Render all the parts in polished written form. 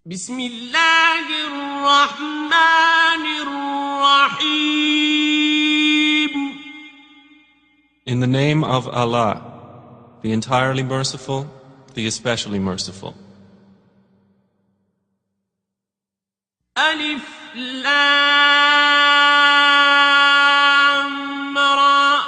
بسم الله الرحمن الرحيم. In the name of Allah, the entirely merciful, the especially merciful. ألف لام را.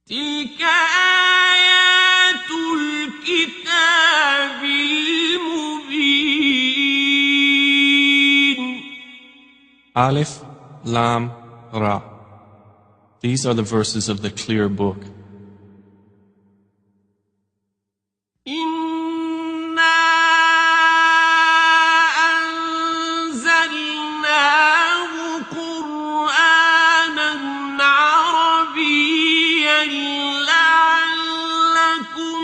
تلك آيات الكتاب المبين. Alif, Lam, Ra. These are the verses of the clear book. إنا أنزلناه قرآنا عربيا لعلكم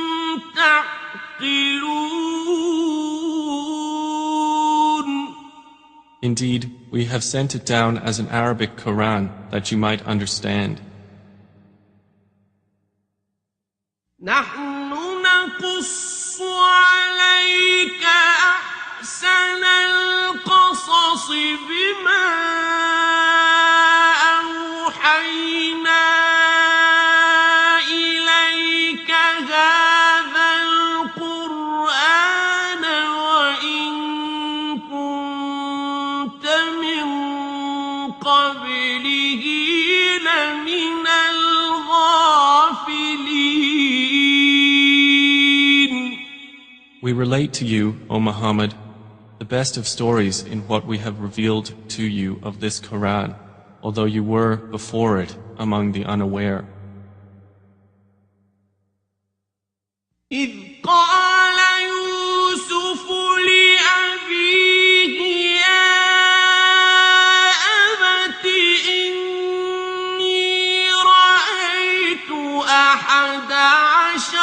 تعقلون. Indeed, we have sent it down as an Arabic Quran that you might understand. نحن نقص عليك أحسن القصص بما أوحينا إليك هذا القرآن وإن كنت من قبله لمن الغافلين. We relate to you, O Muhammad, the best of stories in what we have revealed to you of this Quran, although you were before it among the unaware. إذ قال يوسف لأبيه يا أبت إني رأيت 11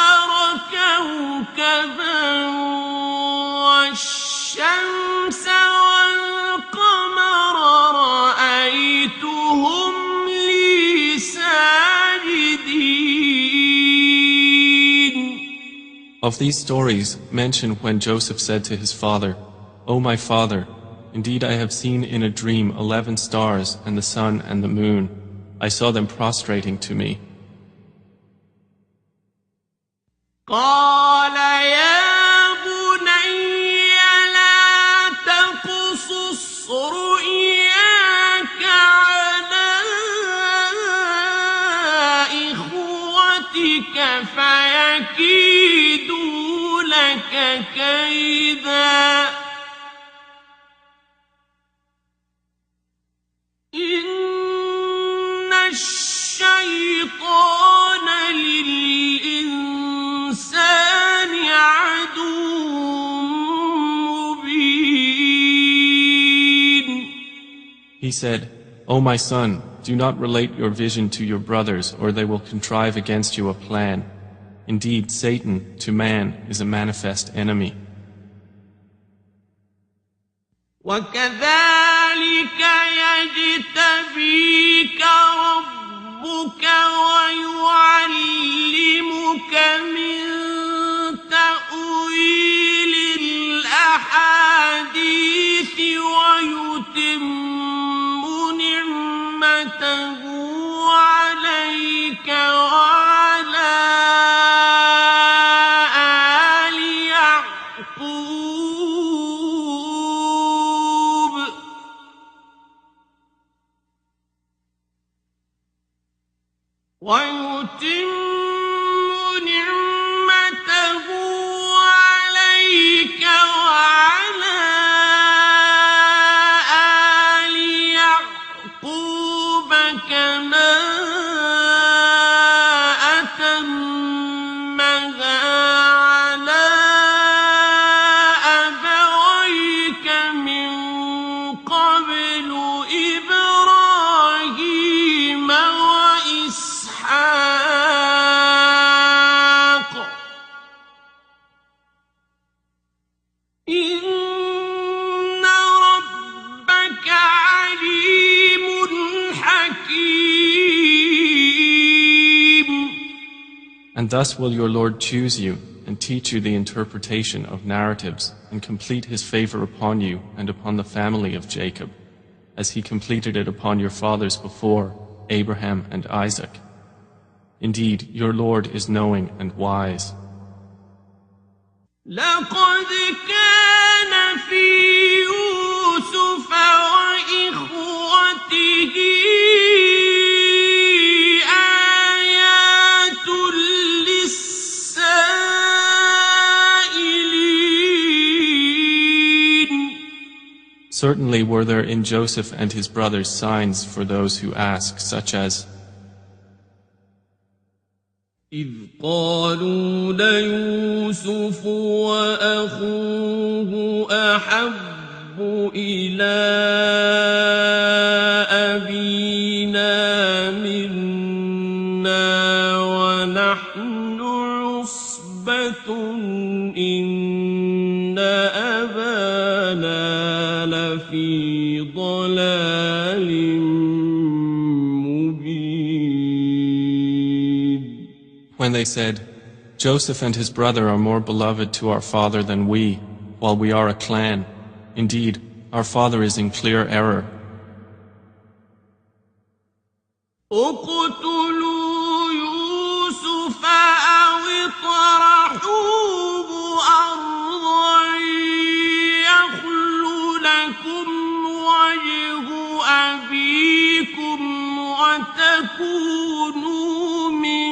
كوكبا والشمس والقمر رأيتهم لي ساجدين. Of these stories, mention when Joseph said to his father, O my father, indeed I have seen in a dream 11 stars and the sun and the moon. I saw them prostrating to me. قال يا بني لا تقصص رؤياك على إخوتك فيكيدوا لك كيدا إن الشيطان للإنسان عدو مبين. He said, O my son, do not relate your vision to your brothers, or they will contrive against you a plan. Indeed, Satan, to man, is a manifest enemy. وكذلك يجتبيك ربك ويعلمك من تأويل الأحاديث ويتم نعمته عليك وعلى آل يعقوب ويتم thus will your Lord choose you and teach you the interpretation of narratives and complete his favor upon you and upon the family of Jacob, as he completed it upon your fathers before, Abraham and Isaac. Indeed, your Lord is knowing and wise. لقد كان في يوسف وإخوته آيات للسائلين. Certainly were there in Joseph and his brothers signs for those who ask, such as, إذ قالوا ليوسف وأخوه أحب إلى أبينا منا ونحن عصبة إن أبانا لفي ضلال when they said, Joseph and his brother are more beloved to our father than we, while we are a clan. Indeed, our father is in clear error. اقتلوا يوسف أو اطرحوه أرضا يخل لكم وجه أبيكم وتكونوا من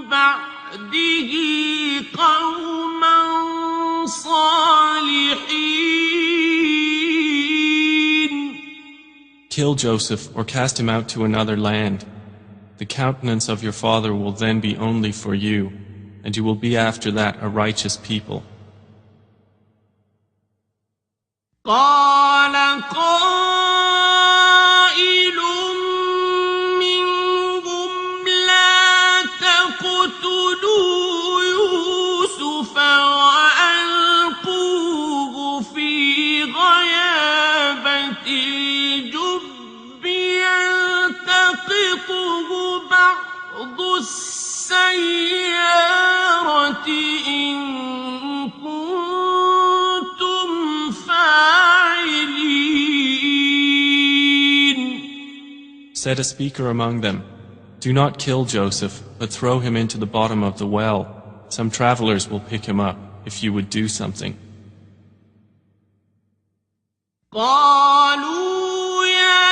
بعده قوما صالحين. Kill Joseph or cast him out to another land. The countenance of your father will then be only for you, and you will be after that a righteous people. قال قائل منهم لا تقتلوا يوسف وألقوه في غيابة الجب يلتقطه بعض السيارة إن كنتم فاعلين. Said a speaker among them, do not kill Joseph, but throw him into the bottom of the well. Some travelers will pick him up, if you would do something. قالوا يا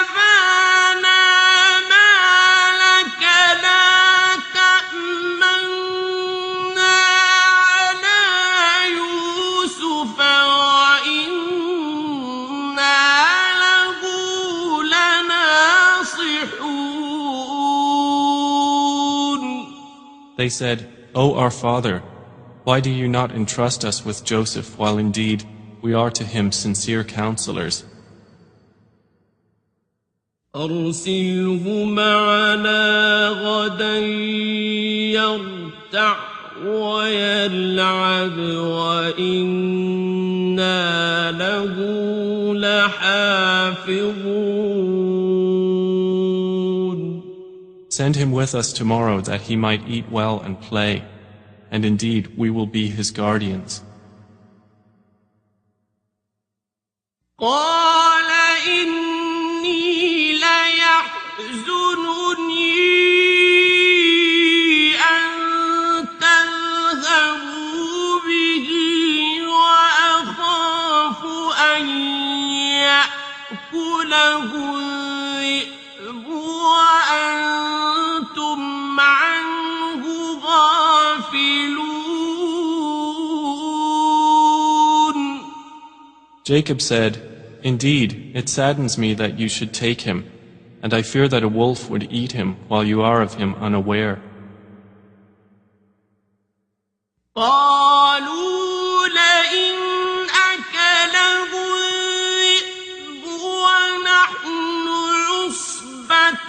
أبانا ما لك لا تأمنا على يوسف وإنا له لناصحون. They said, O our father, why do you not entrust us with Joseph while indeed we are to him sincere counselors? أرسله معنا غدا يرتع ويلعب وإنا له لحافظون. Send him with us tomorrow that he might eat well and play, and indeed we will be his guardians. قال إني ليحزنني أن تذهبوا به وأخاف أن يأكله الذئب وأنتم عنه غافلون. Jacob said, Indeed, it saddens me that you should take him, and I fear that a wolf would eat him while you are of him unaware. قالوا لئن أكله الذئب ونحن عصبة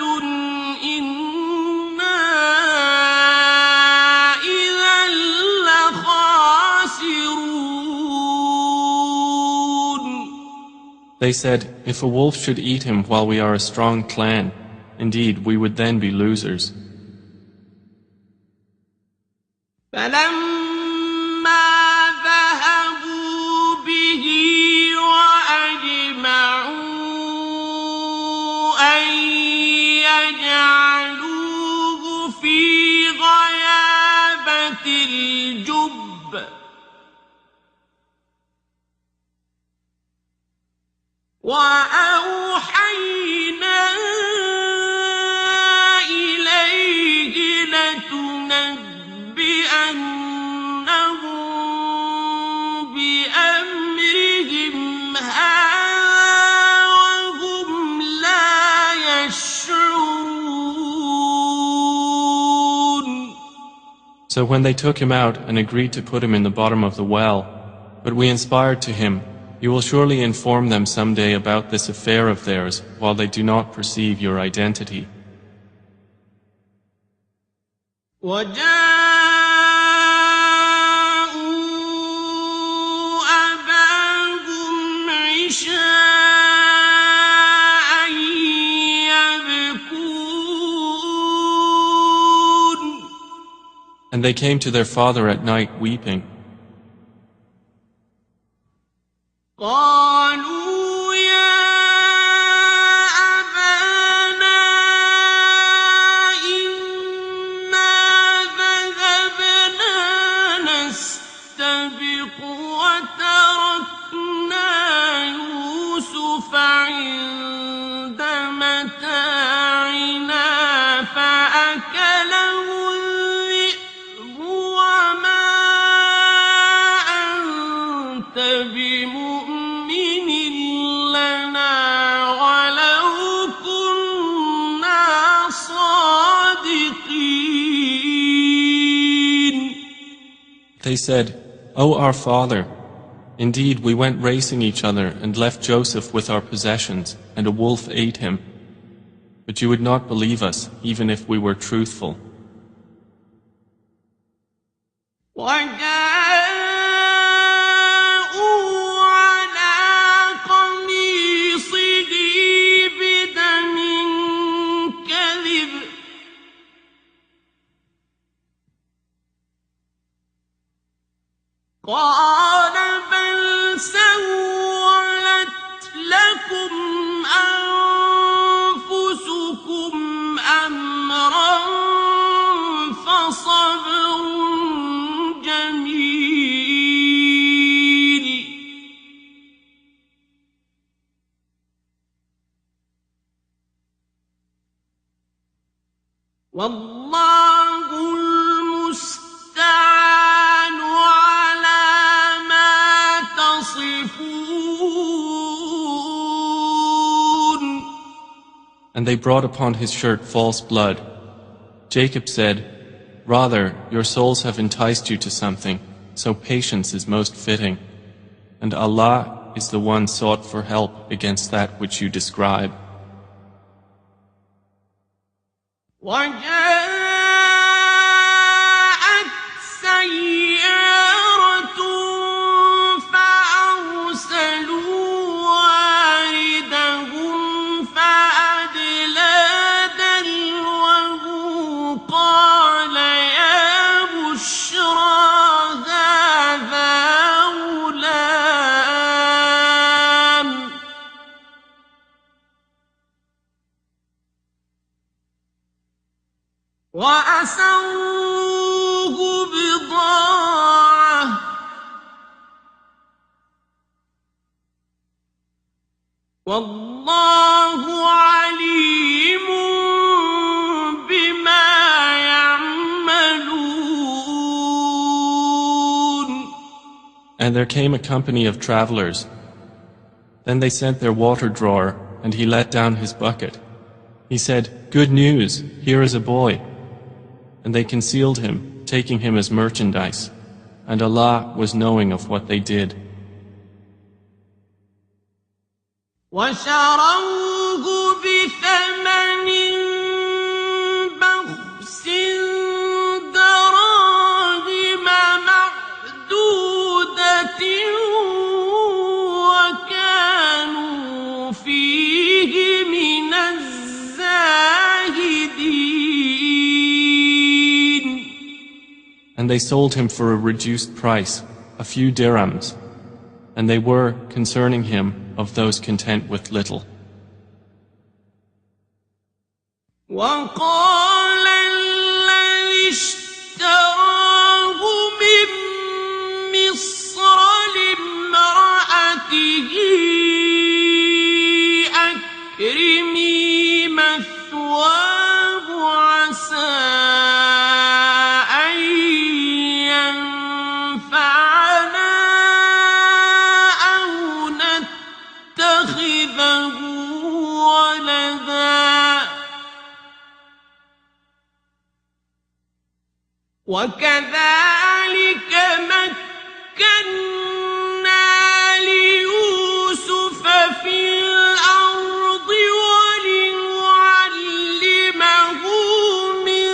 إنا إذا لخاسرون. They said, If a wolf should eat him while we are a strong clan, indeed we would then be losers. فلما ذهبوا به وأجمعوا أن يجعلوه في غيابة الجب وأوحينا إليه لتنبئنهم بأمرهم هذا وهم لا يشعرون. So when they took him out and agreed to put him in the bottom of the well, but we inspired to him, you will surely inform them someday about this affair of theirs while they do not perceive your identity. وجاءوا أباهم عشاء يبكون. And they came to their father at night weeping. قالوا يا أبانا إنا ذهبنا نستبق وتركنا يوسف عند متاعنا فأكله الذئب وما أنت بمؤمن لنا ولو كنا صادقين. They said, O our father, indeed we went racing each other and left Joseph with our possessions, and a wolf ate him. But you would not believe us, even if we were truthful. وجاءوا على قميصه بدم كذب قال بل سولت لكم أنفسكم أمرا فصبر جميل. والله المستعان على ما تصفون. And they brought upon his shirt false blood. Jacob said, Rather, your souls have enticed you to something, so patience is most fitting. And Allah is the one sought for help against that which you describe. وجاءت سيارة فأرسلوا واردهم فأدلى دلوه قال يا بشرى هذا غلام وأسروه بضاعة والله عليم بما يعملون. And there came a company of travelers. Then they sent their water drawer, and he let down his bucket. He said, Good news, here is a boy. And they concealed him, taking him as merchandise. And Allah was knowing of what they did. وشروه بثمن بخس دراهم معدودة وكانوا فيه من الزاهدين. And they sold him for a reduced price, a few dirhams, and they were, concerning him, of those content with little. وقال الذي اشتراه من مصر لامرأته أكرمي مثواه عسى أن ينفعنا أو نتخذه ولدا وكذلك مكنا ليوسف في الأرض ولنعلمه من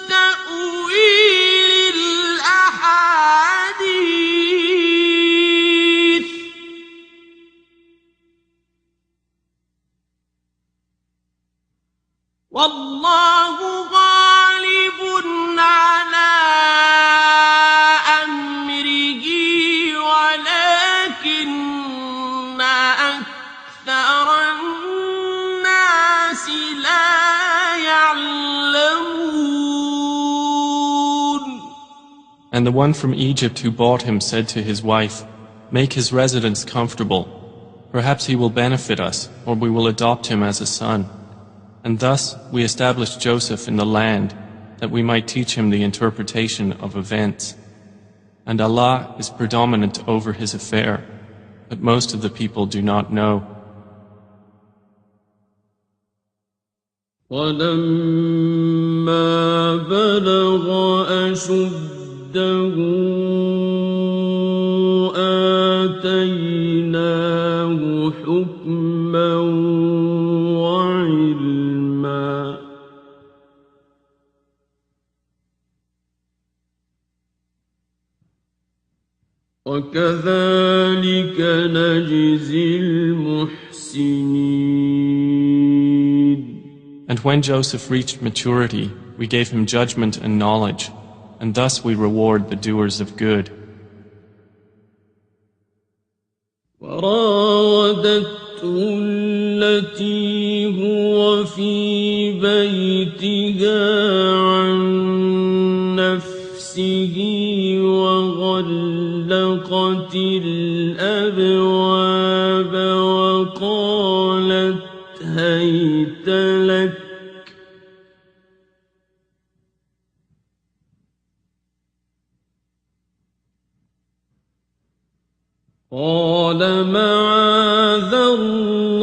تأويل الأحاديث والله غالب على أمره ولكن أكثر الناس لا يعلمون. And the one from Egypt who bought him said to his wife, "Make his residence comfortable. Perhaps he will benefit us, or we will adopt him as a son." And thus we established Joseph in the land, that we might teach him the interpretation of events. And Allah is predominant over his affair, but most of the people do not know. وَلَمَّا بَلَغَ أَشُدَّهُ آتَيْنَاهُ حُكْمًا وَعِلْمًا وَكَذَلِكَ نَجْزِي الْمُحْسِنِينَ. And when Joseph reached maturity, we gave him judgment and knowledge, and thus we reward the doers of good. وراودته التي هو في بيتها عن نفسه وغلقت الأبواب وقالت هيت لك قال معاذ الله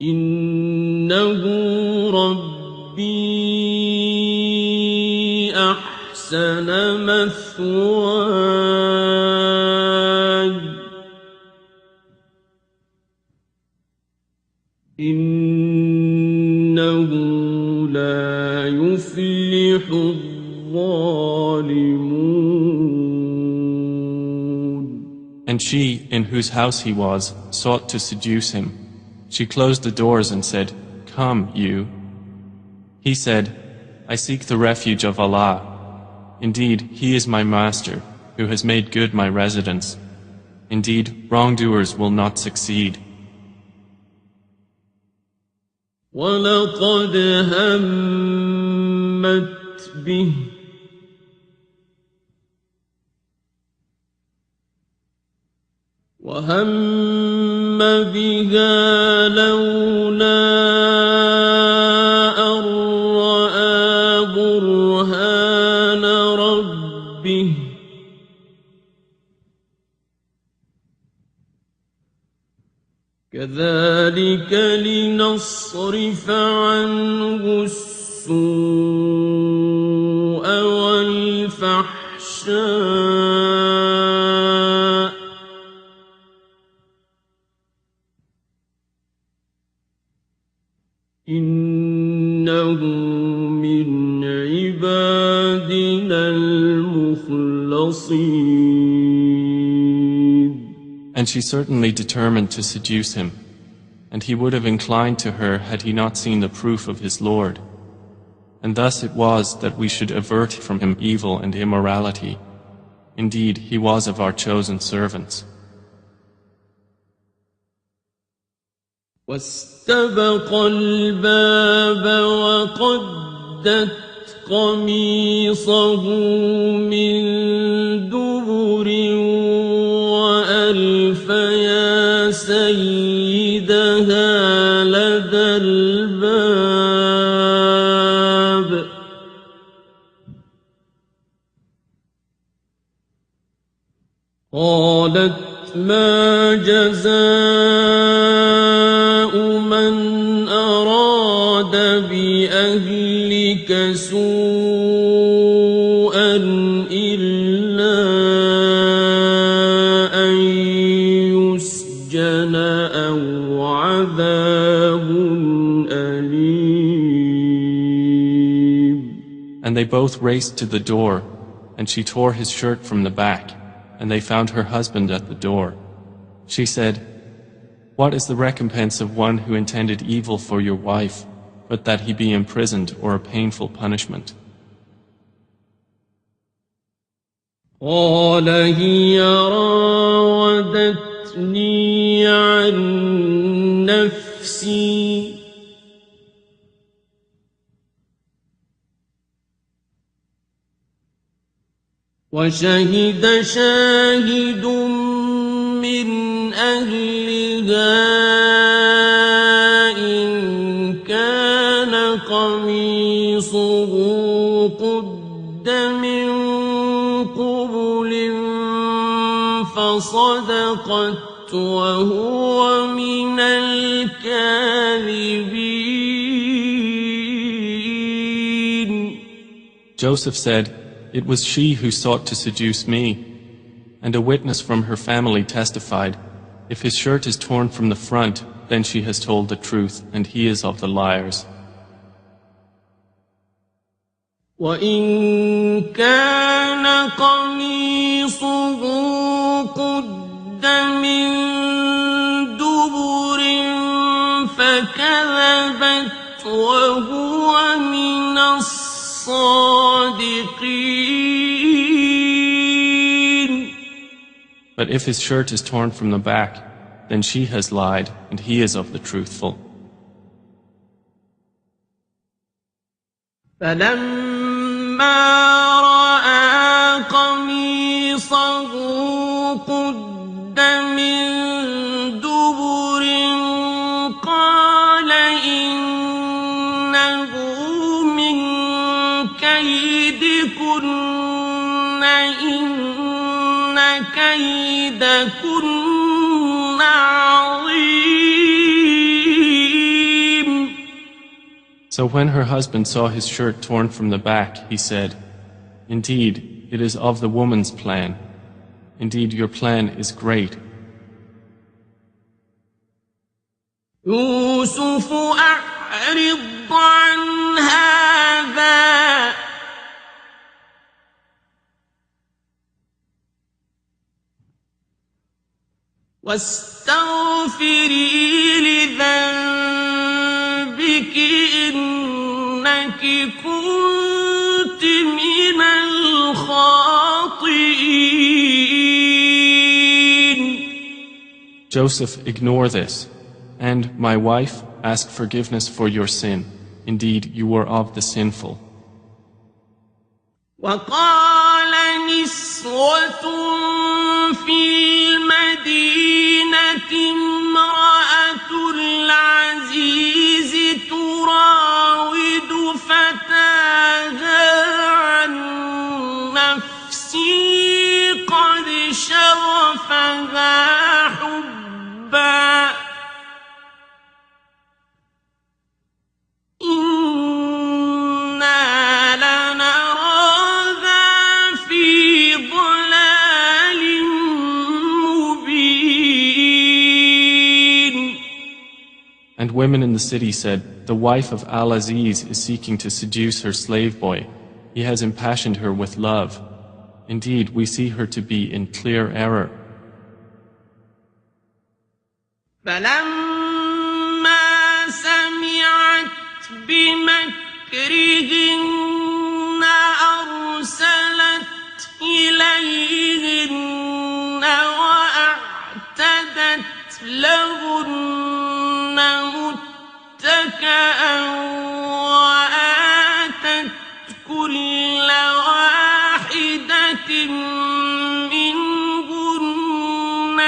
إنه ربي أحسن مثواي إنه لا يفلح الظالمون. And she, in whose house he was, sought to seduce him. She closed the doors and said, "Come, you." He said, "I seek the refuge of Allah. Indeed, He is my master, who has made good my residence. Indeed, wrongdoers will not succeed." وَلَقَدْ هَمَّتْ بِهِ وَهَمَّ بِهَا لَوْلَا أَن رَّأَىٰ بُرْهَانَ رَبِّهِ كَذَٰلِكَ لِنَصْرِفَ عَنْهُ السُّوءَ وَالْفَحْشَاءَ إِنَّهُ مِنْ عِبَادِنَا الْمُخْلَصِينَ. And she certainly determined to seduce him. She closed the doors and said, "Come, you." He said, "I seek the refuge of Allah. Indeed, He is my master, who has made good my residence. Indeed, wrongdoers will not succeed. وَلَقَدْ هَمَّتْ بِهِ وَهَمَّ بِهَا لَوْلَا أَن رَّأَىٰ بُرْهَانَ رَبِّهِ كَذَٰلِكَ لِنَصْرِفَ عَنْهُ السُّوءَ وَالْفَحْشَاءَ إِنَّهُ مِنْ عِبَادِنَا الْمُخْلَصِينَ." And she certainly determined to seduce him. and he would have inclined to her had he not seen the proof of his Lord. And thus it was that we should avert from him evil and immorality. Indeed, he was of our chosen servants. واستبق الباب وقدت قميصه من دبر وألف يا سيدها لدى الباب قالت ما جزاء من أراد بأهلك سوءا إلا أن يسجن أو عذاب أليم. And they both raced to the door, and she tore his shirt from the back, and they found her husband at the door. She said, "What is the recompense of one who intended evil for your wife, but that he be imprisoned or a painful punishment?" قال هي راودتني عن نفسي وشهد شاهد من أهلها إن كان قميصه قد من قبل فصدقت وهو من الكاذبين. Joseph said, "It was she who sought to seduce me." And a witness from her family testified, "If his shirt is torn from the front, then she has told the truth, and he is of the liars." وَإِن كَانَ قَمِيصُهُ قُدَّ مِن دُبُرٍ فَكَذَبَتْ وَهُوَ مِنَ الصَّادِقِينَ. But if his shirt is torn from the back, then she has lied, and he is of the truthful. فَلَمَّا رَأَىٰ قَمِيصَهُ قُدَّ مِن دُبُرٍ قَالَ إِنَّهُ مِن كَيْدِكُنَّ إِنَّ كَيْدَكُنَّ عَظِيمٌ. So when her husband saw his shirt torn from the back, he said, "Indeed, it is of the woman's plan. Indeed, your plan is great." يوسف أعرض عن هذا واستغفري لذنبك إنك كنت من الخاطئين. Joseph, ignore this, and, my wife, ask forgiveness for your sin. Indeed, you were of the sinful. وقال نسوة في المدينة امرأة العزيز تراود فتاها عن نفسه قد شغفها حبا إنا لنراها في ضلال مبين. And women in the city said, "The wife of Al-Aziz is seeking to seduce her slave boy. He has impassioned her with love. Indeed, we see her to be in clear error." فلما بمكرهن أرسلت إليهن وأعتدت لهن متكئا وآتت كل واحدة منهن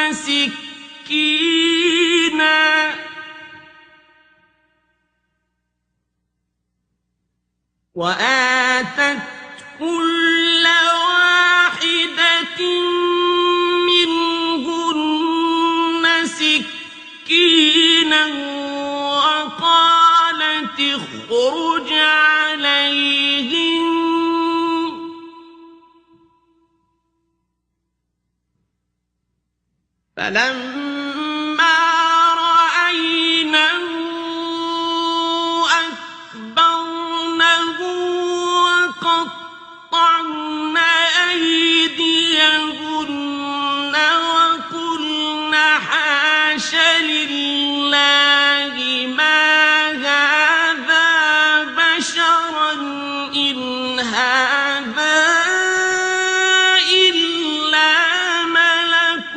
سكينا وقالت اخرج عليهم فلما رأينه أكبرنه وقطعن أيديهن وقلن حاش لله ما هذا بشرا إن هذا إلا ملك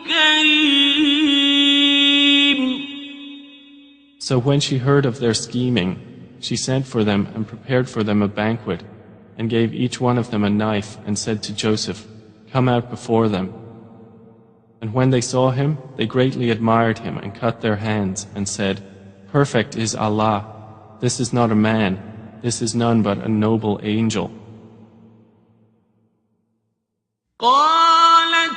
كريم. So when she heard of their scheming, she sent for them and prepared for them a banquet, and gave each one of them a knife, and said to Joseph, "Come out before them." And when they saw him, they greatly admired him and cut their hands, and said, "Perfect is Allah. This is not a man. This is none but a noble angel." قالت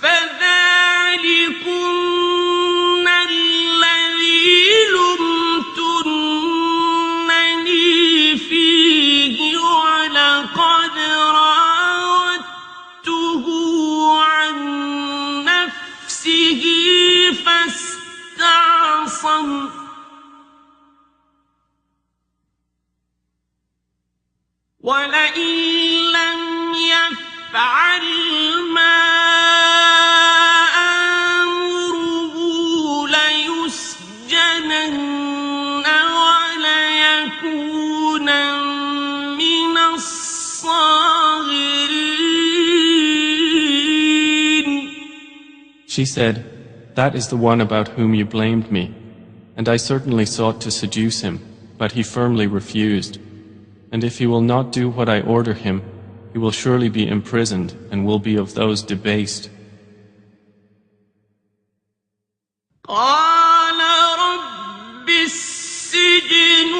فذلكن الذي لمتنني فيه ولقد راودته عن نفسه فاستعصم ولئن لم يفعل ما آمره ليسجنن وليكونا من الصاغرين. She said, "That is the one about whom you blamed me, and I certainly sought to seduce him, but he firmly refused. And if he will not do what I order him, he will surely be imprisoned and will be of those debased." قال رب السجن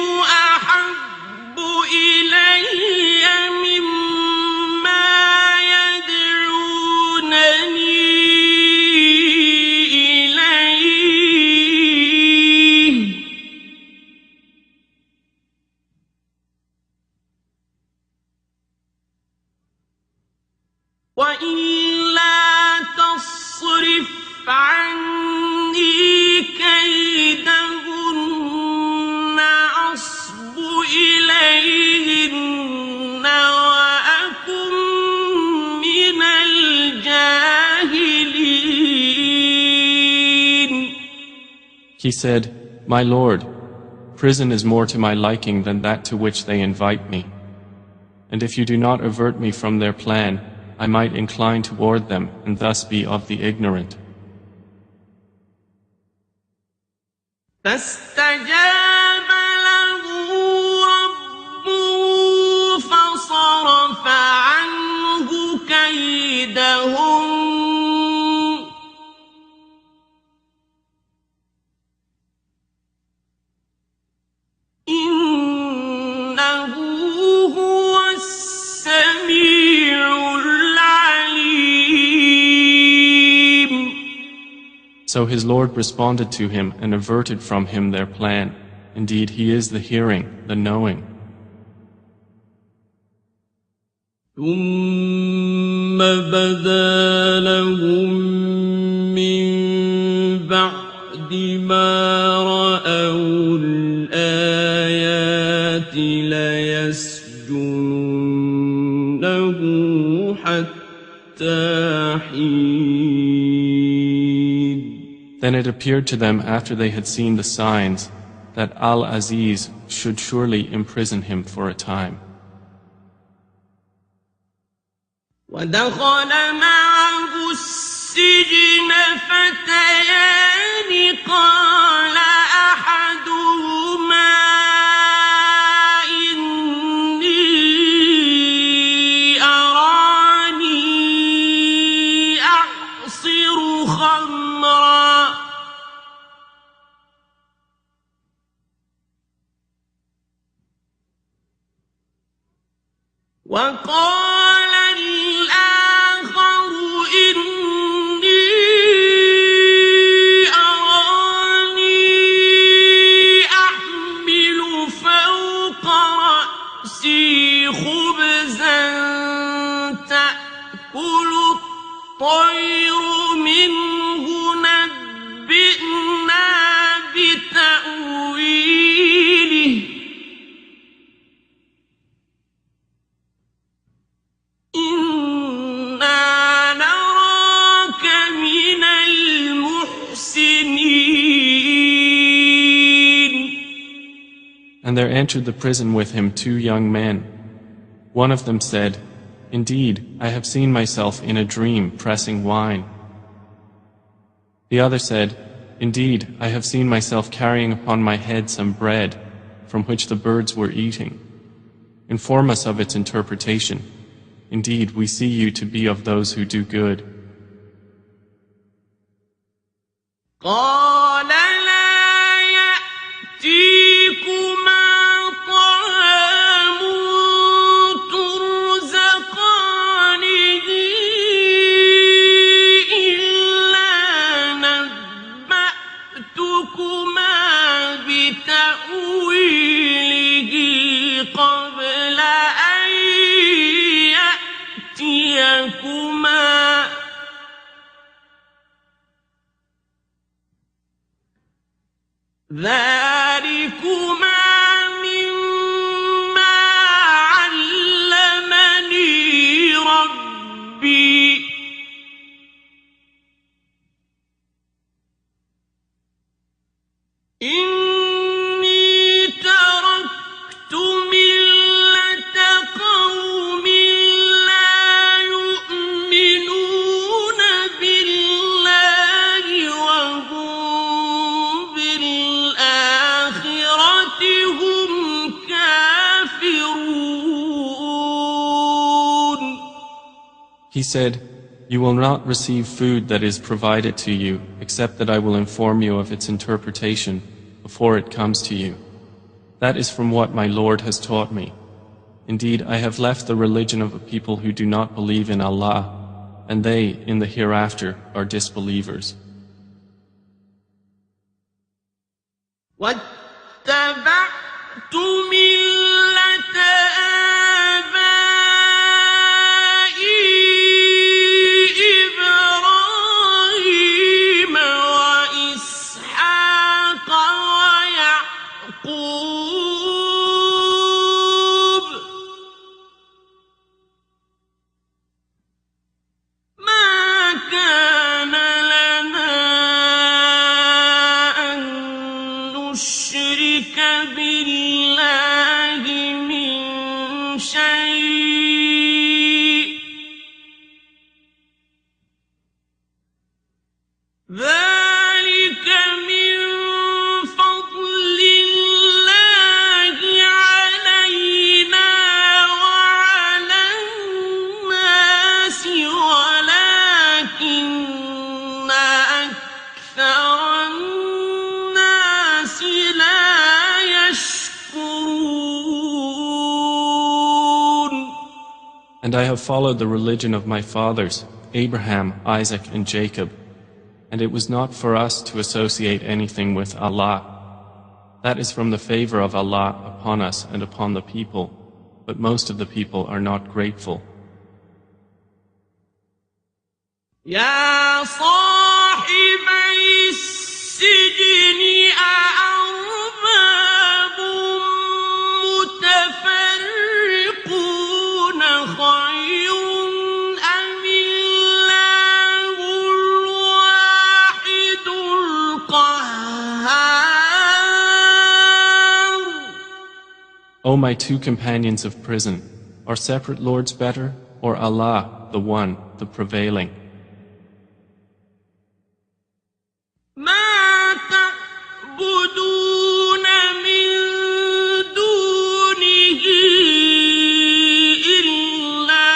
أحب إلي مما يدعونني إليه وإلا تصرف عني كيدهن أصب إليهن وأكن من الجاهلين. He said, "My Lord, prison is more to my liking than that to which they invite me. And if you do not avert me from their plan, I might incline toward them and thus be of the ignorant." فاستجاب له ربه فصرف عنه كيدهم إنه هو السميع العليم. So his Lord responded to him and averted from him their plan. Indeed, he is the hearing, the knowing. ثم بدا لهم من بعد ما رأوا الآيات ليسجننه حتى حين. Then it appeared to them after they had seen the signs that Al-Aziz should surely imprison him for a time. ودخل معه السجن فتيان قال أحدهما إني أراني أعصر خمرا وقال الآخر إني أراني أحمل فوق رأسي خبزا تأكل الطير منه نبئنا بتأويله إنا نراك من المحسنين. And there entered the prison with him 2 young men. One of them said, Indeed, I have seen myself in a dream pressing wine. The other said, Indeed, I have seen myself carrying upon my head some bread, from which the birds were eating. Inform us of its interpretation. Indeed, we see you to be of those who do good. قال لا يأتيكما طعام ترزقانه إلا نبأتكما بتأويله قبل أن يأتيكما ذلكما مما علمني ربي إني تركت ملة قوم لا يؤمنون بالله وهم بالآخرة هم كافرون. He said, You will not receive food that is provided to you, except that I will inform you of its interpretation before it comes to you. That is from what my Lord has taught me. Indeed, I have left the religion of a people who do not believe in Allah, and they, in the hereafter, are disbelievers. واتبعت ملة آبائي إبراهيم وإسحاق ويعقوب ما كان لنا أن نشرك بالله من شيء ذلك من فضل الله علينا وعلى الناس ولكن أكثر الناس لا يشكرون. And I have followed the religion of my fathers, Abraham, Isaac, and Jacob, and it was not for us to associate anything with Allah. That is from the favor of Allah upon us and upon the people, but most of the people are not grateful. يا صاحبي السجن أأرباب متفرقون خير أم الله الواحد القهار. O my two companions of prison, are separate lords better, or Allah, the One, the Prevailing? ما تعبدون من دونه إلا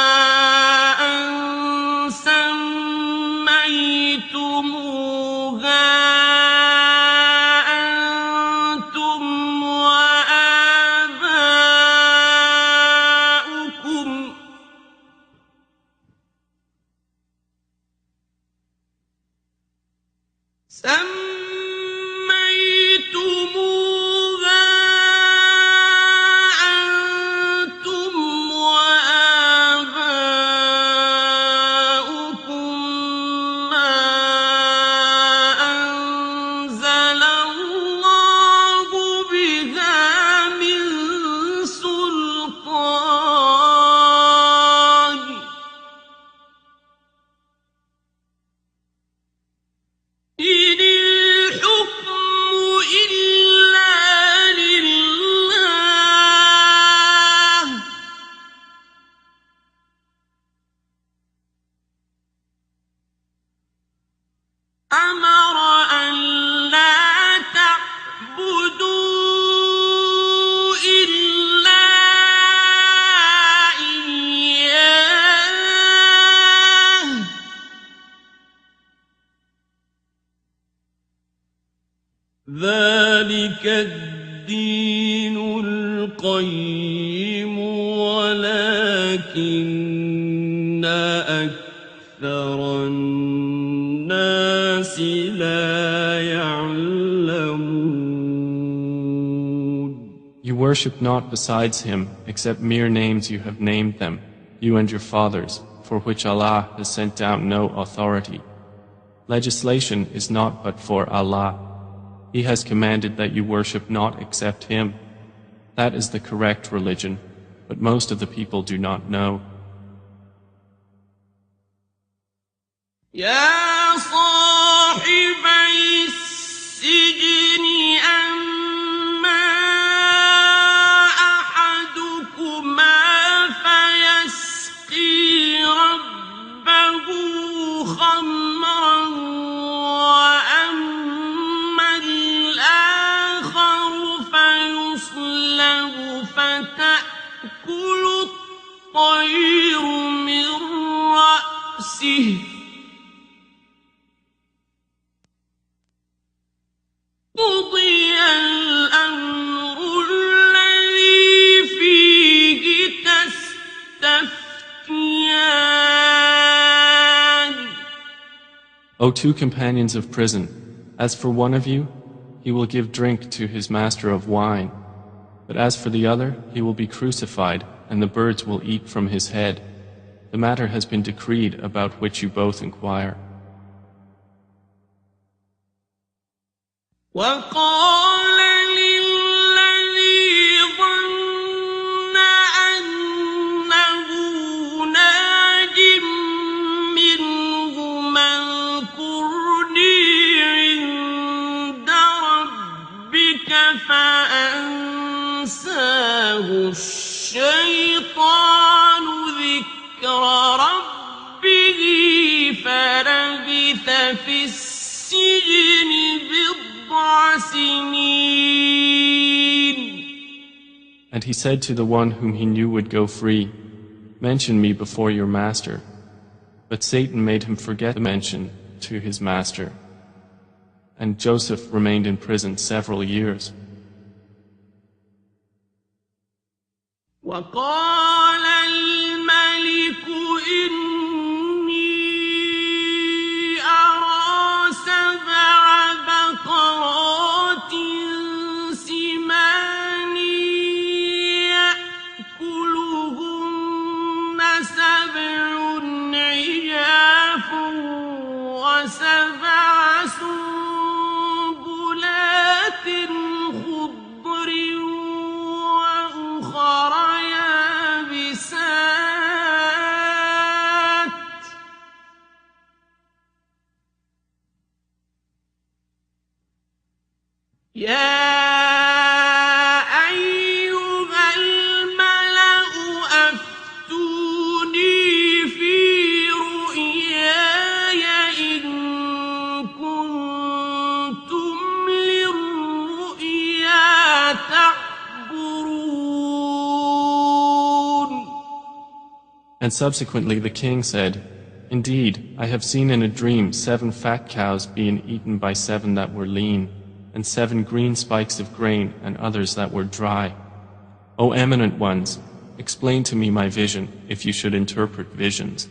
أسماء سميتموها أنتم وآباؤكم ما أنزل الله بها من سلطان إن الحكم إلا لله أمر أن لا تعبدوا إلا إياه ذلك الدين القيم ولكن أكثر الناس لا يعلمون. You worship not besides Him, except mere names you have named them, you and your fathers, for which Allah has sent down no authority. Legislation is not but for Allah. He has commanded that you worship not except Him. That is the correct religion, but most of the people do not know. يا صاحبي السجن أما أحدكما فيسقي ربه خمرا وأما الآخر فيصلب فتأكل الطير من رأسه قضي الأمر الذي فيه تستفتيان. O two companions of prison, as for one of you, he will give drink to his master of wine, but as for the other, he will be crucified, and the birds will eat from his head. The matter has been decreed about which you both inquire. وقال للذي ظن أنه ناج منهما اذكرني عند ربك فأنساه الشيطان ذكر ربه فلبث في السجن And he said to the one whom he knew would go free, "Mention me before your master." But Satan made him forget the mention to his master. And Joseph remained in prison several years. وقال الملك إني أرى سبع بقرات سمان يأكلهن سبع عجاف وسبع سنبلات خضر وأخر يابسات يا And subsequently the king said, Indeed, I have seen in a dream 7 fat cows being eaten by 7 that were lean, and 7 green spikes of grain and others that were dry. O eminent ones, explain to me my vision, if you should interpret visions.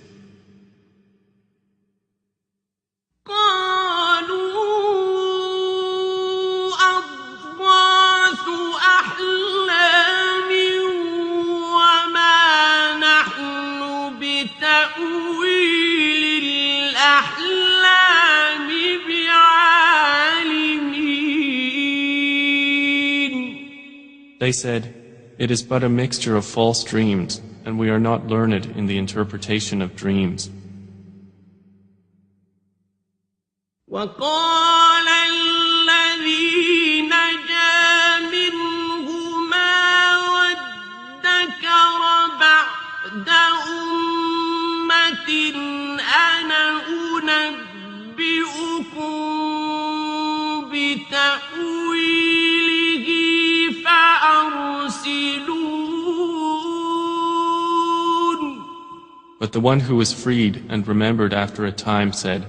They said, It is but a mixture of false dreams, and we are not learned in the interpretation of dreams. وقال الذي نجا منهما وادكر بعد أمة أنا أنبئكم بتأويله فأرسلون. But the one who was freed and remembered after a time said,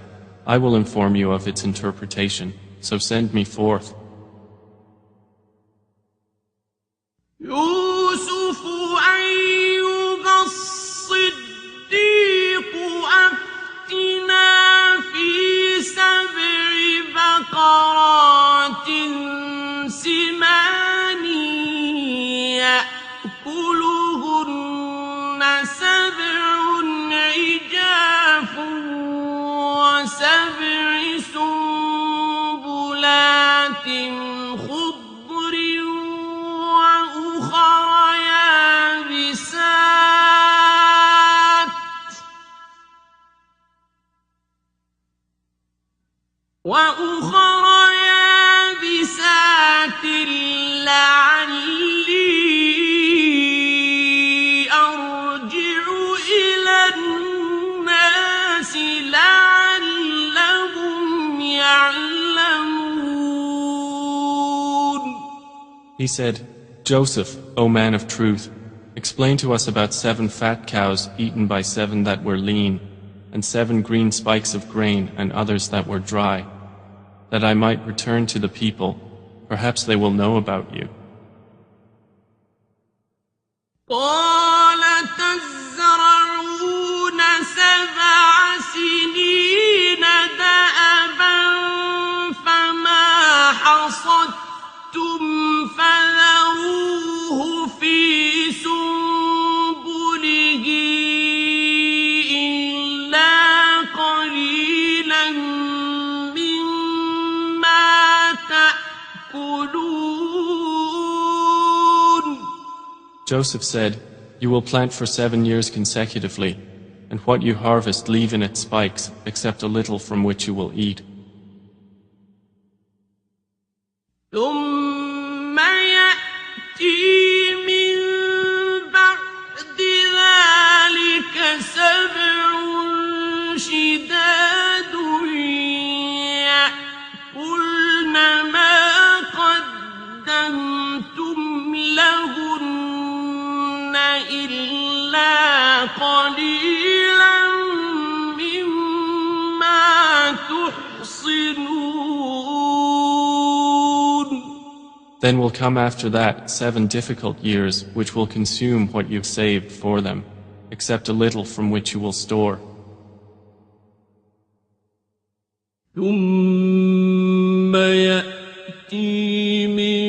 I will inform you of its interpretation, so send me forth. يوسف أيها الصديق أفتنا في 7 بقرات سمان يأكلهن 7 عجاف و7 سنبلات خضر وأخر يابسات لعلي أرجع إلى الناس لعلهم يعلمون. He said, Joseph, O man of truth, explain to us about 7 fat cows eaten by 7 that were lean, and 7 green spikes of grain and others that were dry, that I might return to the people. Perhaps they will know about you. قال تزرعون 7 سنين دأبا فما حصدتم فذروه في سنبله إلا قليلا مما تأكلون. Joseph said, You will plant for 7 years consecutively, and what you harvest leave in its spikes, except a little from which you will eat. ثم يأتي من بعد ذلك 7 شداد يأكلن ما قدمتم لهن إلا قليلا مما تحصنون. Then will come after that 7 difficult years, which will consume what you've saved for them, except a little from which you will store. ثم يأتي من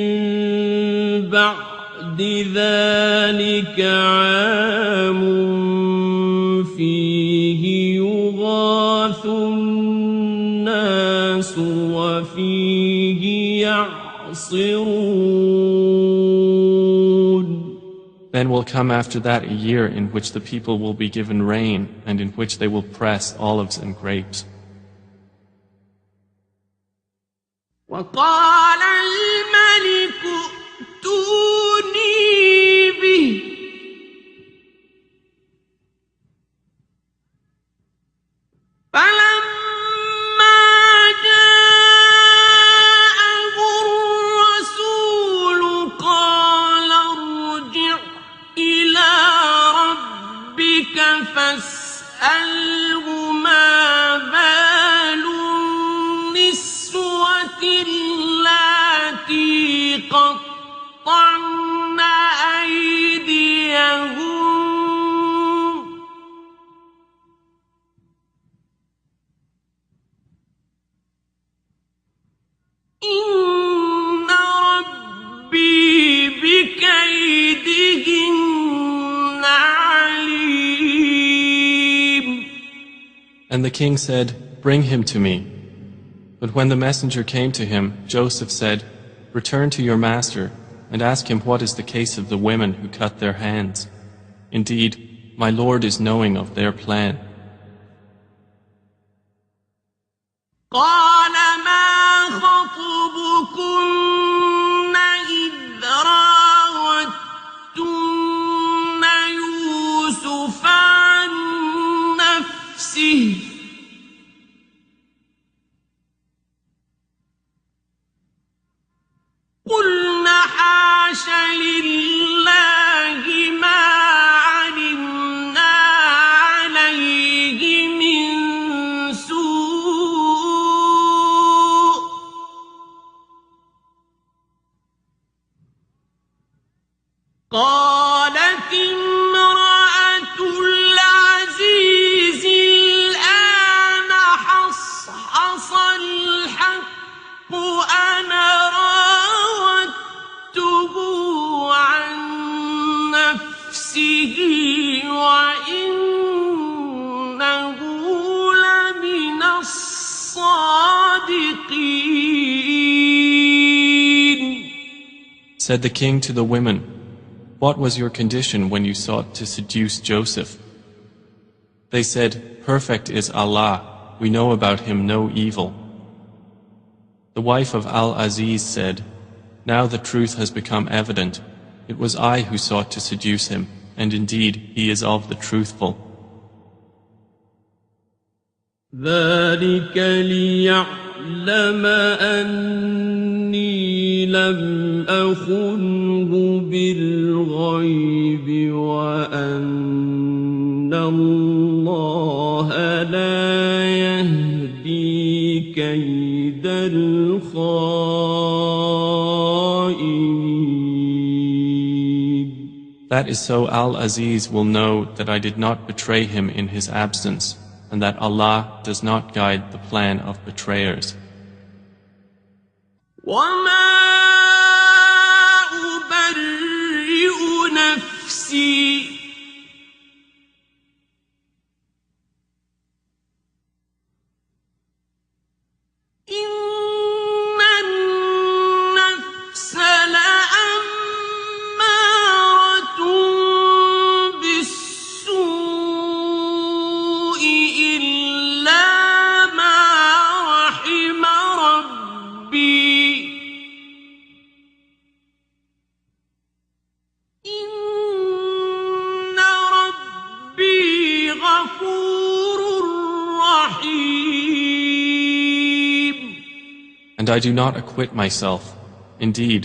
بعد ذلك عام فيه يغاث الناس وفيه يعصرون. Then will come after that a year in which the people will be given rain, and in which they will press olives and grapes. وقال الملك ائتوني به فلما جاءه الرسول قال ارجع إلى ربك the king said, "Bring him to me." But when the messenger came to him, Joseph said, "Return to your master and ask him what is the case of the women who cut their hands. Indeed, my Lord is knowing of their plan." قال ما خطبكن إذ راوتن يوسف عن نفسه قلنا حاش لله ما علمنا عليه من سوء قالت امرأة العزيز الآن حصحص الحق أنا راودته عن نفسه وإنه لمن الصادقين. Said the king to the women, "What was your condition when you sought to seduce Joseph?" They said, "Perfect is Allah, we know about him no evil." The wife of Al-Aziz said, "Now the truth has become evident. It was I who sought to seduce him, and indeed he is of the truthful." ذلك ليعلم أني لم أخنه بالغيب وأن الله لا يهدي كيد الخائنين. That is so Al-Aziz will know that I did not betray him in his absence, and that Allah does not guide the plan of betrayers. وما أبرئ نفسي إن النفس لأمارة بالسوء إلا ما رحم ربي إن ربي غفور رحيم. And I do not acquit myself. Indeed,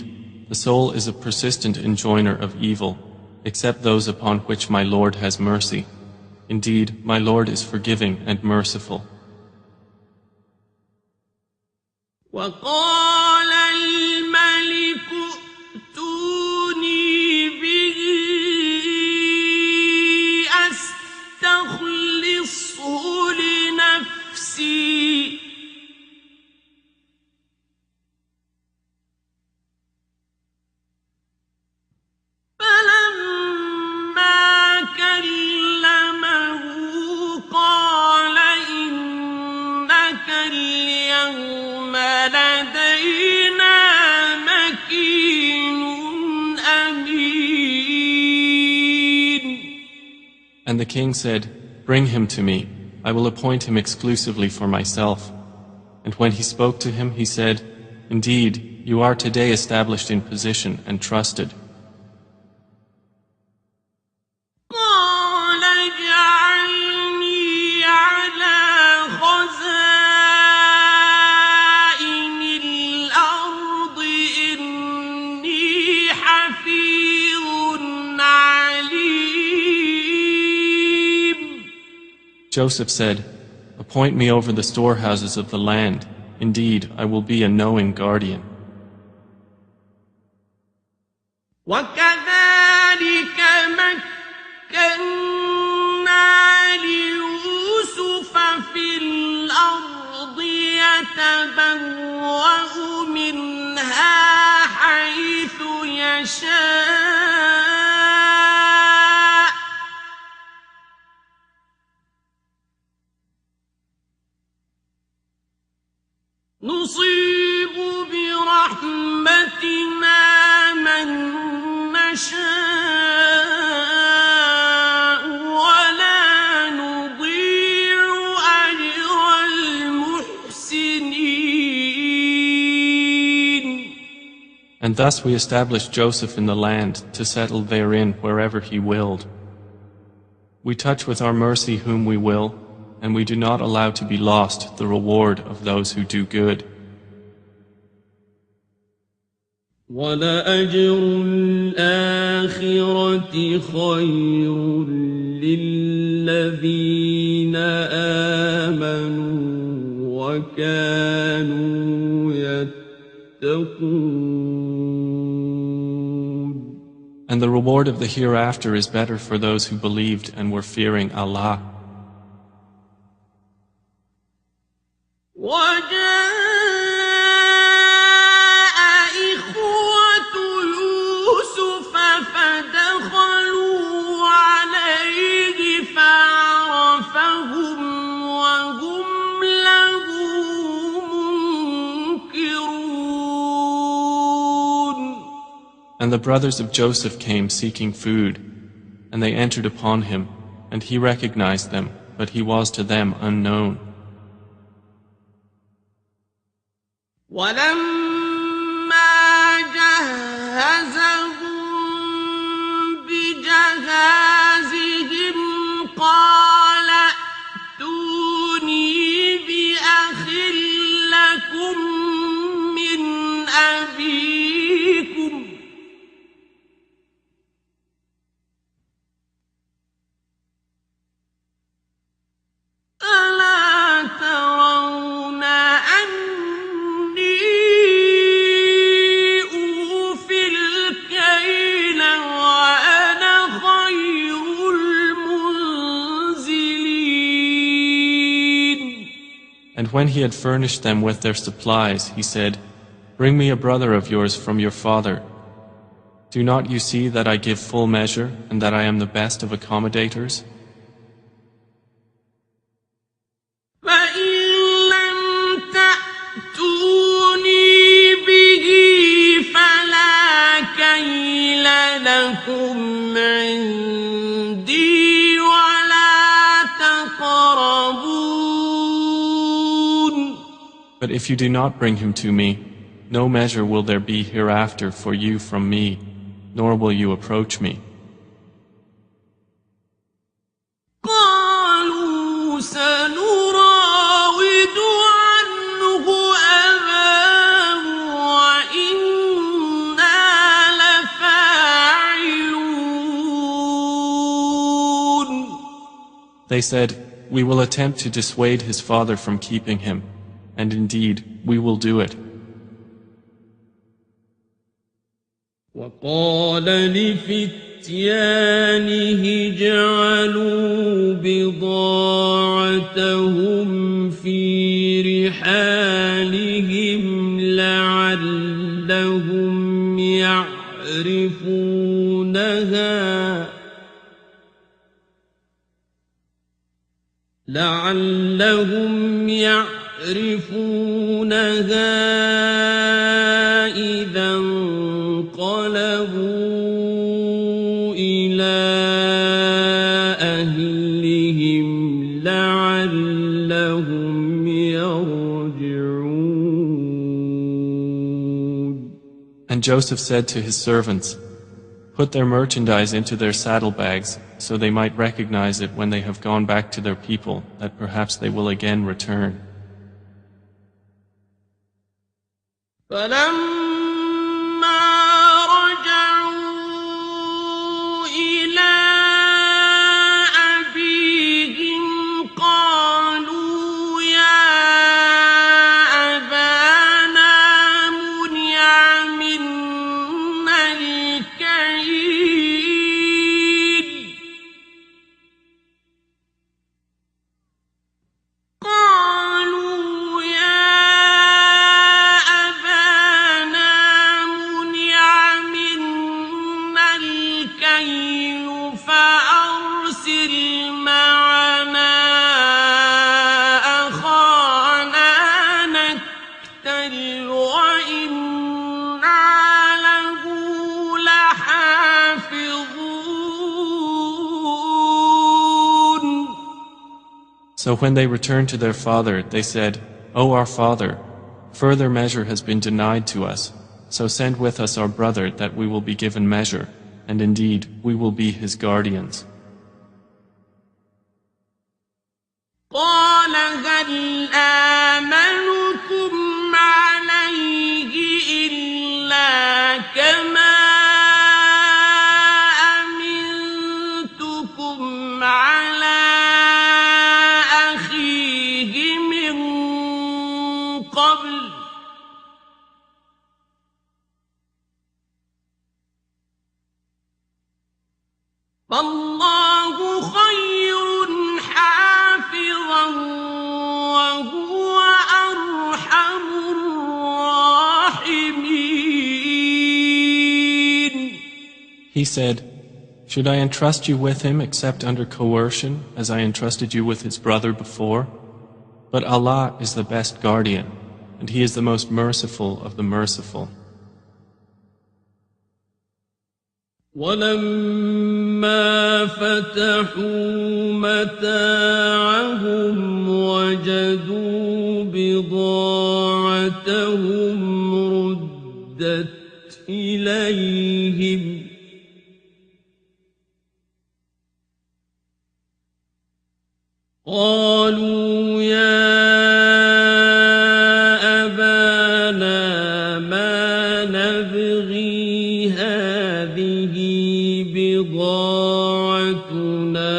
the soul is a persistent enjoiner of evil, except those upon which my Lord has mercy. Indeed, my Lord is forgiving and merciful. وقال الملك ائتوني به أستخلصه لنفسي فلما كلمه قال إنك اليوم لدينا مكين أمين. And the king said, "Bring him to me. I will appoint him exclusively for myself." And when he spoke to him, he said, "Indeed, you are today established in position and trusted." قال اجعلني على خزائن الأرض إني حفيظ عليم. Joseph said, "Appoint me over the storehouses of the land. Indeed, I will be a knowing guardian." وكذلك مكنا ليوسف في الأرض يتبوأ منها حيث يشاء نصيب برحمتنا من نشاء ولا نضيع أجر المحسنين. And thus we established Joseph in the land to settle therein wherever he willed. We touch with our mercy whom we will, and we do not allow to be lost the reward of those who do good. وَلَأَجْرُ الْآخِرَةِ خَيْرٌ لِلَّذِينَ آمَنُوا وَكَانُوا يَتَّقُونَ. And the reward of the hereafter is better for those who believed and were fearing Allah. وَجَاءَ إِخْوَةُ يُوسُفَ فَدَخَلُوا عَلَيْهِ فَعَرَفَهُمْ وَهُمْ لَهُ مُنكِرُونَ. And the brothers of Joseph came seeking food, and they entered upon him, and he recognized them, but he was to them unknown. وَلَمَّا جَهَّزَهُم بِجَهَازِهِمْ قَالَ ائْتُونِي بِأَخٍ لَّكُم مِّنْ أَبِيكُمْ أَلَا تَرَوْنَ أَنِّي أُوفِي الْكَيْلَ وَأَنَا خَيْرُ الْمُنزِلِينَ. And when he had furnished them with their supplies, he said, "Bring me a brother of yours from your father. Do not you see that I give full measure, and that I am the best of accommodators?" فَإِن لَّمْ تَأْتُونِي بِهِ فَلَا كَيْلَ لَكُمْ عِندِي وَلَا تَقْرَبُونَ. But if you do not bring him to me, no measure will there be hereafter for you from me, nor will you approach me. قَالُوا سَنُرَاوِدُ عَنْهُ أَبَاهُ وَإِنَّا لَفَاعِلُونَ. They said, "We will attempt to dissuade his father from keeping him, and indeed, we will do it." وَقَالَ لِفِتْيَانِهِ اجْعَلُوا بِضَاعَتَهُمْ فِي رِحَالِهِمْ لَعَلَّهُمْ يَعْرِفُونَهَا إِذَا انقَلَبُوا إِلَىٰ أَهْلِهِمْ لَعَلَّهُمْ يَرْجِعُونَ. And Joseph said to his servants, "Put their merchandise into their saddlebags, so they might recognize it when they have gone back to their people, that perhaps they will again return." فَلَمَّا رَجَعُوا إِلَىٰ أَبِيهِمْ قَالُوا يَا أَبَانَا مُنِعَ مِنَّا الْكَيْلُ. قَالُوا يَا أَبَانَا وَإِنَّا لَهُ لَحَافِظُونَ. So when they returned to their father, they said, O our father, further measure has been denied to us, so send with us our brother that we will be given measure, and indeed we will be his guardians. قَالَ هَلْ آمَنُكُمْ عَلَيْهِ إِلَّا كَمَا أَمِنتُكُمْ عَلَىٰ أَخِيهِ مِن قَبْلُ ۖ فَاللَّهُ خَيْرٌ حَافِظًا وَهُوَ أَرْحَمُ الرَّاحِمِينَ. He said, Should I entrust you with him except under coercion, as I entrusted you with his brother before? But Allah is the best guardian, and He is the most merciful of the merciful. وَلَمَّا فَتَحُوا مَتَاعَهُمْ وَجَدُوا بِضَاعَتَهُمْ رُدَّتْ إِلَيْهِمْ قَالُوا يَا أَبَانَا مَا نَبْغِي هَٰذِهِ بِضَاعَتُنَا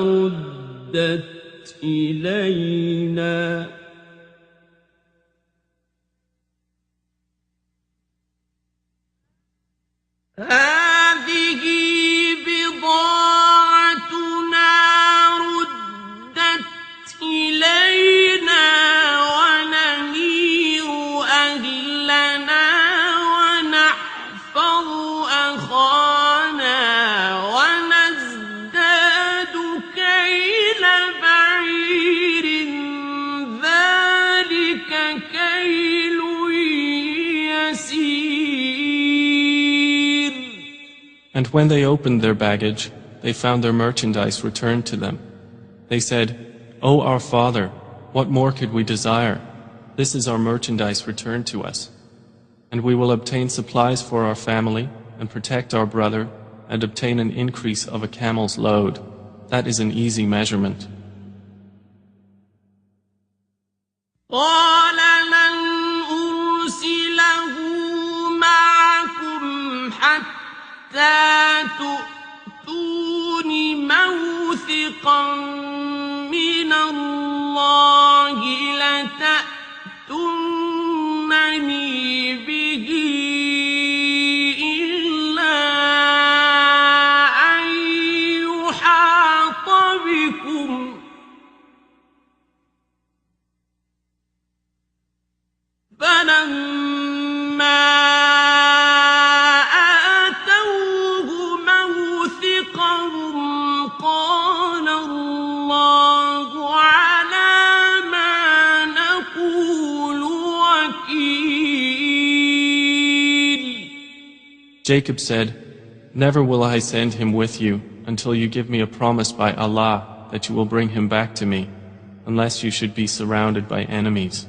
رُدَّتْ إِلَيْنَا هَٰذِهِ بِضَاعَتُنَا رُدَّتْ إِلَيْنَا وَنَمِيرُ أَهْلَنَا وَنَحْفَظُ أَخَانَا وَنَزْدَادُ كَيْلَ بَعِيرٍ ۖ ذَٰلِكَ كَيْلٌ يَسِيرٌ. And when they opened their baggage, they found their merchandise returned to them. They said, O our father, what more could we desire? This is our merchandise returned to us. And we will obtain supplies for our family, and protect our brother, and obtain an increase of a camel's load. That is an easy measurement. قَالَ لَنْ أُرْسِلَهُ مَعَكُمْ حَتَّىٰ تُؤْتُونِ مَوْثِقًا مِّنَ اللَّهِ لَتَأْتُنَّنِي بِهِ إِلَّا أَن يُحَاطَ بِكُمْ ۖ فَلَمَّا آتَوْهُ مَوْثِقَهُمْ قَالَ اللَّهُ عَلَىٰ مَا نَقُولُ وَكِيلٌ. Jacob said, Never will I send him with you until you give me a promise by Allah that you will bring him back to me, unless you should be surrounded by enemies.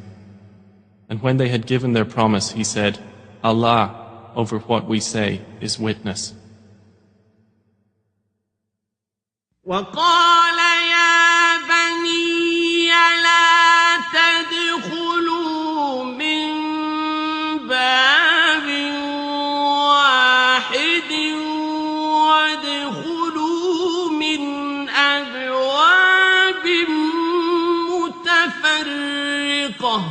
And when they had given their promise, he said, Allah, over what we say, is witness. وَقَالَ يَا بَنِيَّ لَا تَدْخُلُوا مِن بَابٍ وَاحِدٍ وَادْخُلُوا مِنْ أَبْوَابٍ مُّتَفَرِّقَةٍ ۖ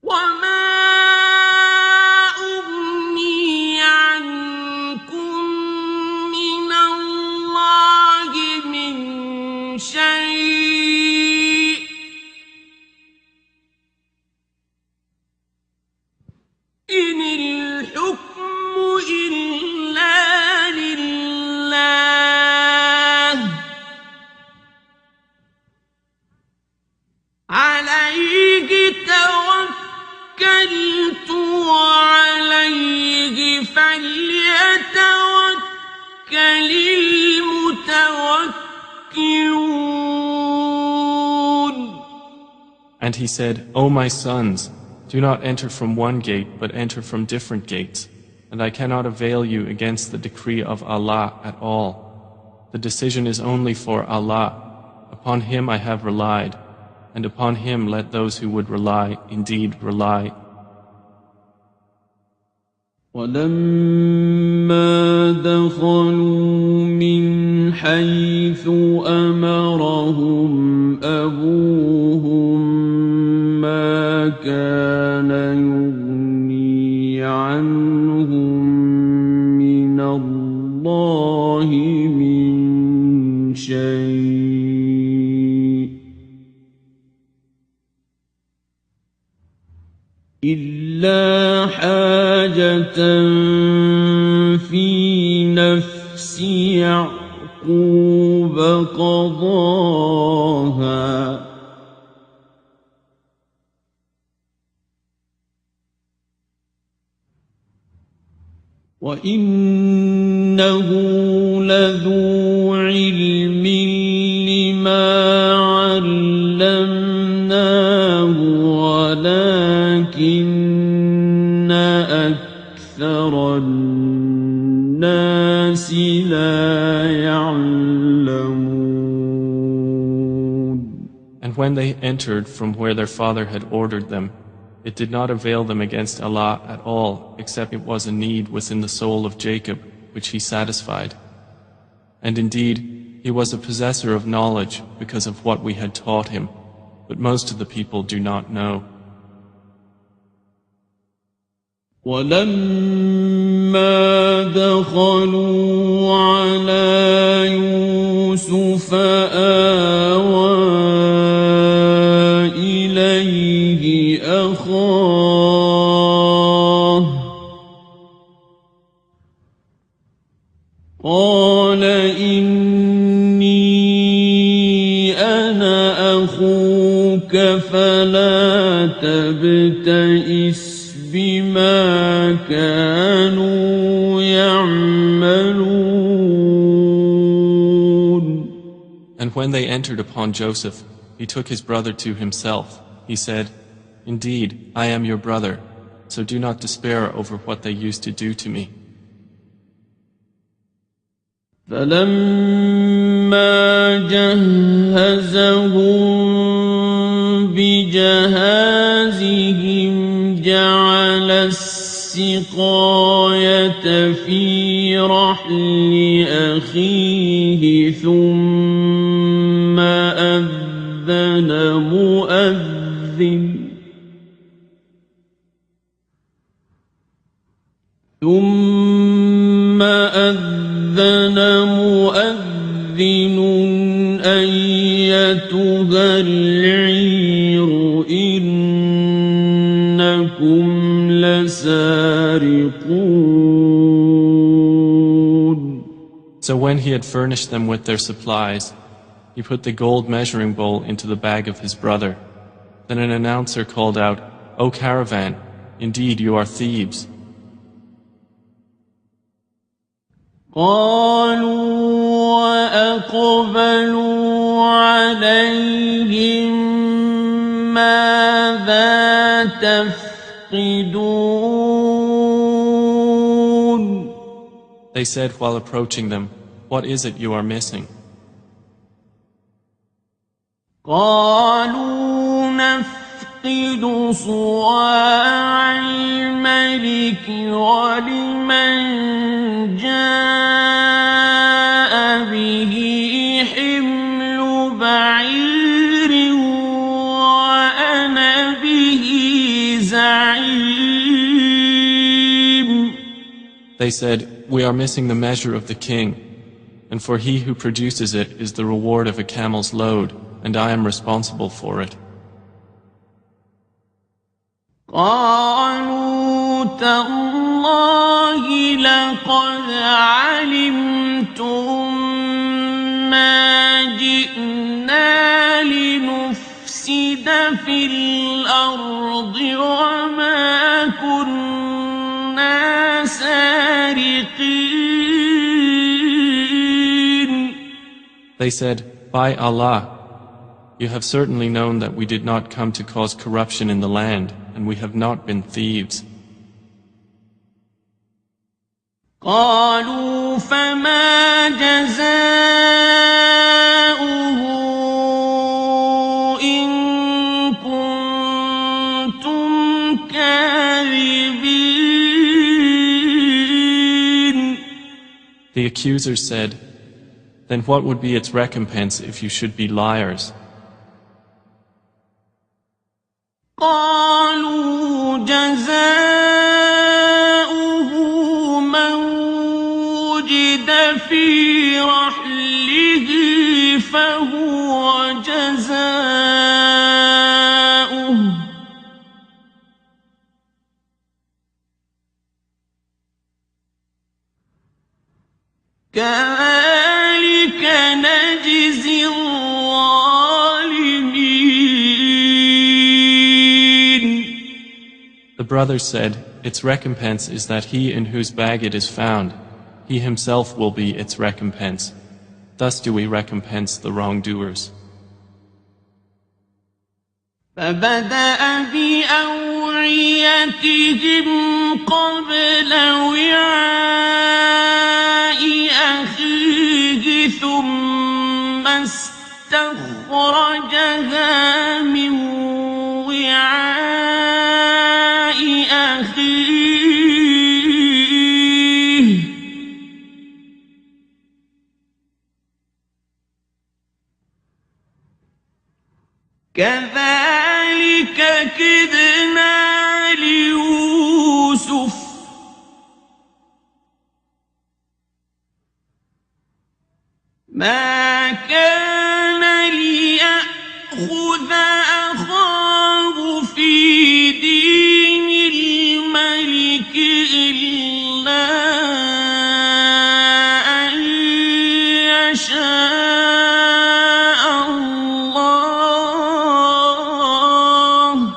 وَمَا أُغْنِي عَنكُم عليه فليتوكل المتوكلون. And he said, O my sons, do not enter from one gate, but enter from different gates, and I cannot avail you against the decree of Allah at all. The decision is only for Allah. Upon Him I have relied, and upon Him let those who would rely indeed rely. وَلَمَّا دَخَلُوا مِنْ حَيْثُ أَمَرَهُمْ أَبُوهُمْ مَا كَانَ يُغْنِي عَنْهُمْ مِنَ اللَّهِ مِنْ شَيْءٍ إِلَّا حَاجَةً فِي نَفْسِ يَعْقُوبَ قَضَاهَا وَإِنَّهُ لَذُو عِلْمٍ لِّمَا عَلَّمْنَاهُ وَلَكِنَّ أَكْثَرَ النَّاسِ لَا يَعْلَمُونَ. And when they entered from where their father had ordered them, it did not avail them against Allah at all, except it was a need within the soul of Jacob, which he satisfied. And indeed, he was a possessor of knowledge because of what we had taught him, but most of the people do not know. وَلَمَّا دَخَلُوا عَلَى يُوسُفَ آوَى إِلَيْهِ أَخَاهُ قَالَ إِنِّي أَنَا أَخُوكَ فَلَا تَبْتَئِسْ بِمَا كَانُوا يَعْمَلُونَ. And when they entered upon Joseph, he took his brother to himself. He said, Indeed, I am your brother, so do not despair over what they used to do to me. فَلَمَّا جَهَّزَهُم بِجَهَازِهِمْ جَعَلَ السِّقَايَةَ فِي رَحْلِ أَخِيهِ ثُمَّ أَذَّنَ مُؤَذِّنٌ أَيَّتُهَا الْعِيرُ إِنَّكُمْ لَسَارِقُونَ. So when he had furnished them with their supplies, he put the gold measuring bowl into the bag of his brother. Then an announcer called out, O caravan, indeed you are thieves. قالوا وأقبلوا عليهم ماذا تفقدون. They said while approaching them, What is it you are missing? قالوا نفقد صواع الملك ولمن جاء به حمل بعير وأنا به زعيم. They said, We are missing the measure of the king, and for he who produces it is the reward of a camel's load, and I am responsible for it. قالوا تالله لقد علمتم ما جئنا لنفسد في الأرض وما كنا سارقين. They said, By Allah, you have certainly known that we did not come to cause corruption in the land, and we have not been thieves. قالوا فما جزاؤه إن كنتم كاذبين. The accusers said, Then what would be its recompense if you should be liars? قالوا جزاؤه من وجد في رحله فهو جزاؤه كذلك نجزي الظالمين. The brothers said, Its recompense is that he in whose bag it is found, he himself will be its recompense. Thus do we recompense the wrongdoers. فبدأ بأوعيتهم قبل وعاء أخيه ثم استخرجها من وعاء أخيه كذلك كدنا ليوسف ما كان ليأخذ أخاه في دين الملك إلا أن يشاء الله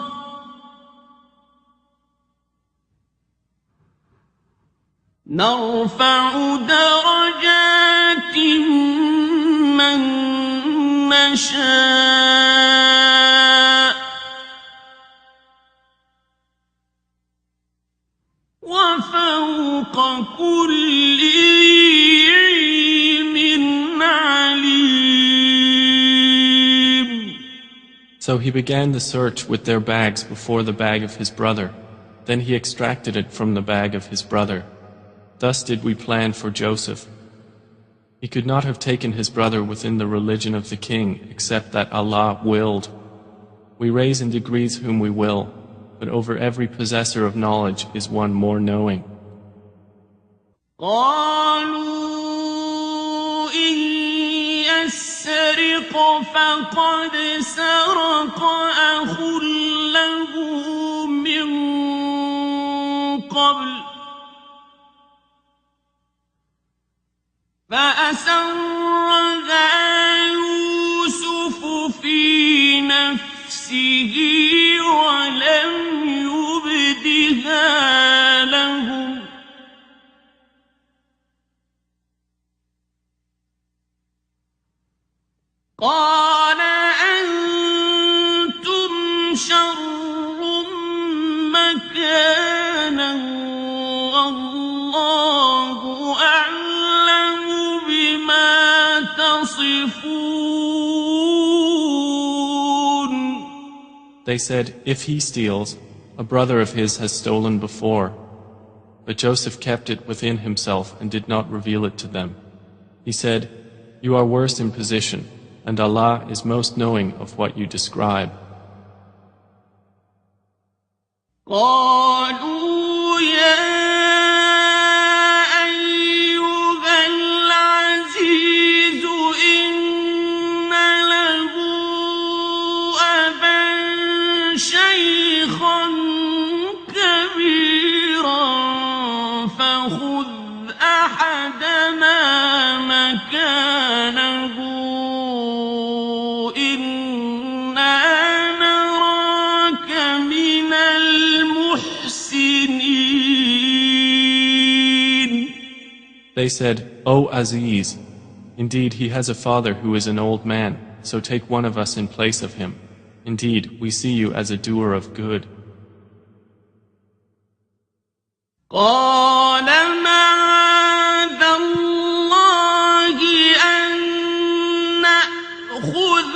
نرفع درجات من نشاء وفوق كل ذي علم عليم. So he began the search with their bags before the bag of his brother. Then he extracted it from the bag of his brother. Thus did we plan for Joseph. He could not have taken his brother within the religion of the king except that Allah willed. We raise in degrees whom we will, but over every possessor of knowledge is one more knowing. قالوا إن يسرق فقد سرق أخ له من قبل فأسرها يوسف في نفسه ولم يبدها لهم قال أنتم شر مكانا والله أعلم بما تصفون. They said, If he steals, a brother of his has stolen before. But Joseph kept it within himself and did not reveal it to them. He said, You are worse in position, and Allah is most knowing of what you describe. قالوا يا أيها العزيز إن له أبا شيخا كبيرا فخذ أحدنا مكانه إنا They said, O Aziz, indeed he has a father who is an old man, so take one of us in place of him. Indeed, we see you as a doer of good. قال معاذ الله أن نأخذ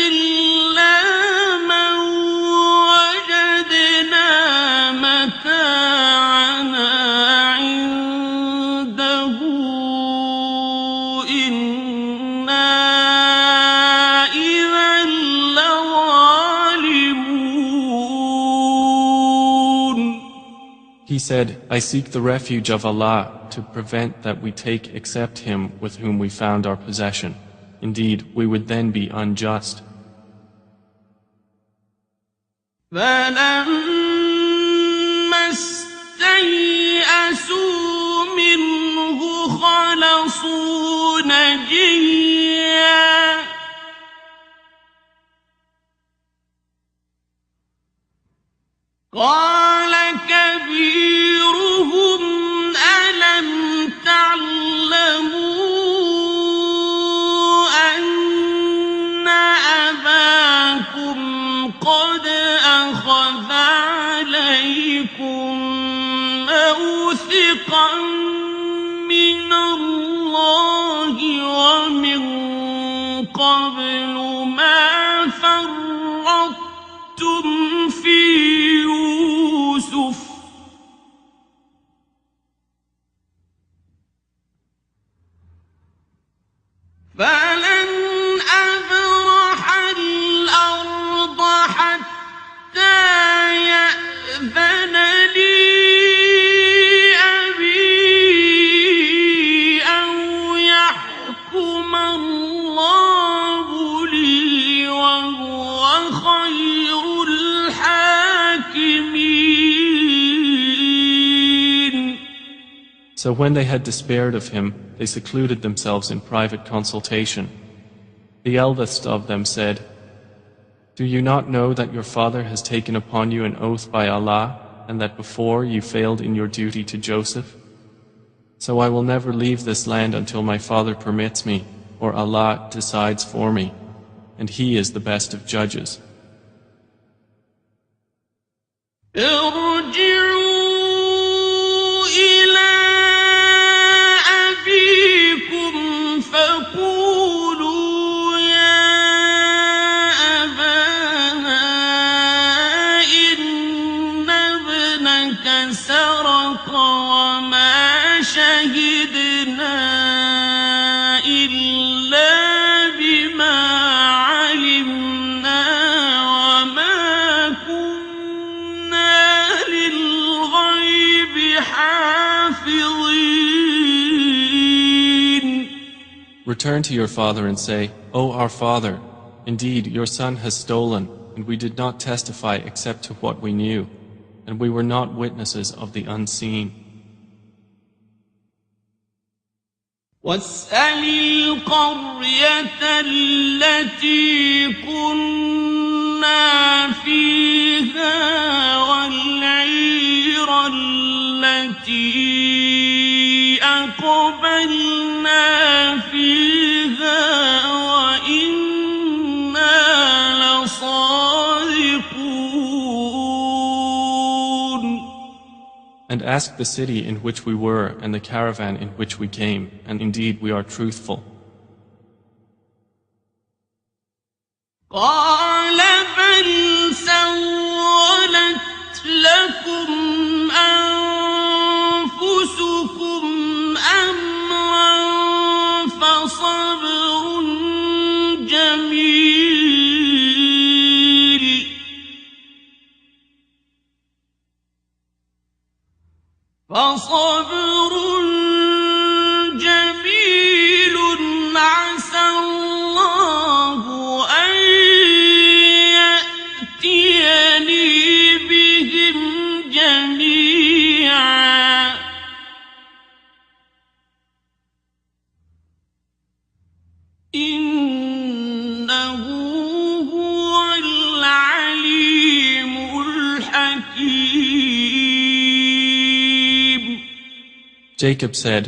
إلا من وجدنا متاعنا عنده إنا إذا لظالمون. He said, I seek the refuge of Allah to prevent that we take except him with whom we found our possession. Indeed, we would then be unjust. فلما استيئسوا منه خلصوا نجيا قال كبيرهم ألم تعلموا أن أباكم قد أخذ عليكم موثقا من الله ومن قبل ما فرطتم في يوسف فلن أبرح الأرض حتى يأذن لي أبي أو يحكم الله لي وهو خير الحاكمين. So when they had despaired of him, they secluded themselves in private consultation. The eldest of them said, Do you not know that your father has taken upon you an oath by Allah, and that before you failed in your duty to Joseph? So I will never leave this land until my father permits me, or Allah decides for me, and He is the best of judges. فقولوا يا أبانا إن ابنك سرق وما شهدنا إلا بما علمنا وما كنا للغيب حافظين. Return to your father and say, O our father, indeed your son has stolen, and we did not testify except to what we knew, and we were not witnesses of the unseen. واسأل القرية التي كنا فيها والعير التي أقبلنا فيها وإنا لصادقون. And ask the city in which we were and the caravan in which we came, and indeed we are truthful. قال بل سولت لكم أنفسكم أمرا فصبر جميل عسى الله أن يأتيني بهم جميعا إنه هو العليم الحكيم. Jacob said,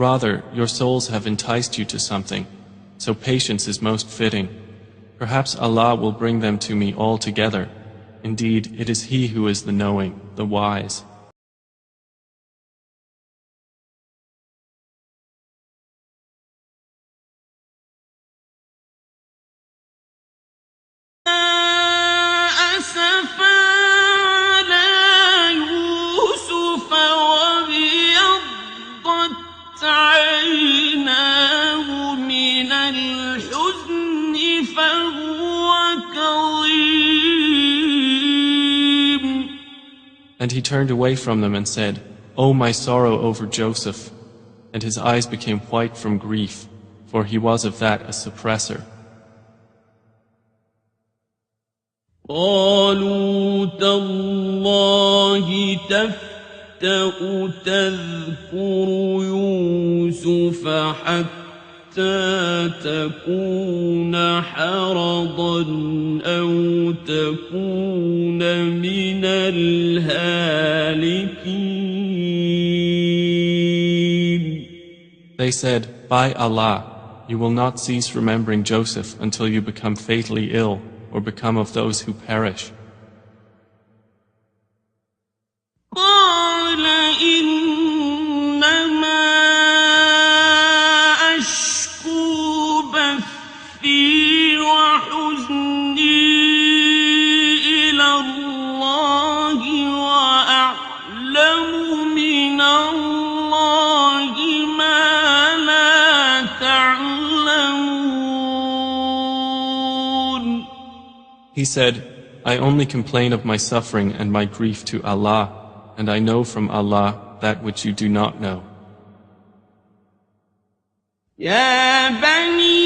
Rather, your souls have enticed you to something, so patience is most fitting. Perhaps Allah will bring them to me all together. Indeed, it is He who is the knowing, the wise. أسفا على يوسف وابيضت عيناه من الحزن فهو كظيم. And he turned away from them and said, "O my sorrow over Joseph." And his eyes became white from grief, for he was of that a suppressor. قالوا تالله تفتأ تذكر يوسف حتى تكون حرضا أو تكون من الهالكين. They said, "By Allah, you will not cease remembering Joseph until you become fatally ill or become of those who perish." قال إنما أشكو بثي وحزني إلى الله وأعلم من الله ما لا تعلمون. He said, "I only complain of my suffering and my grief to Allah, and I know from Allah that which you do not know." يا بني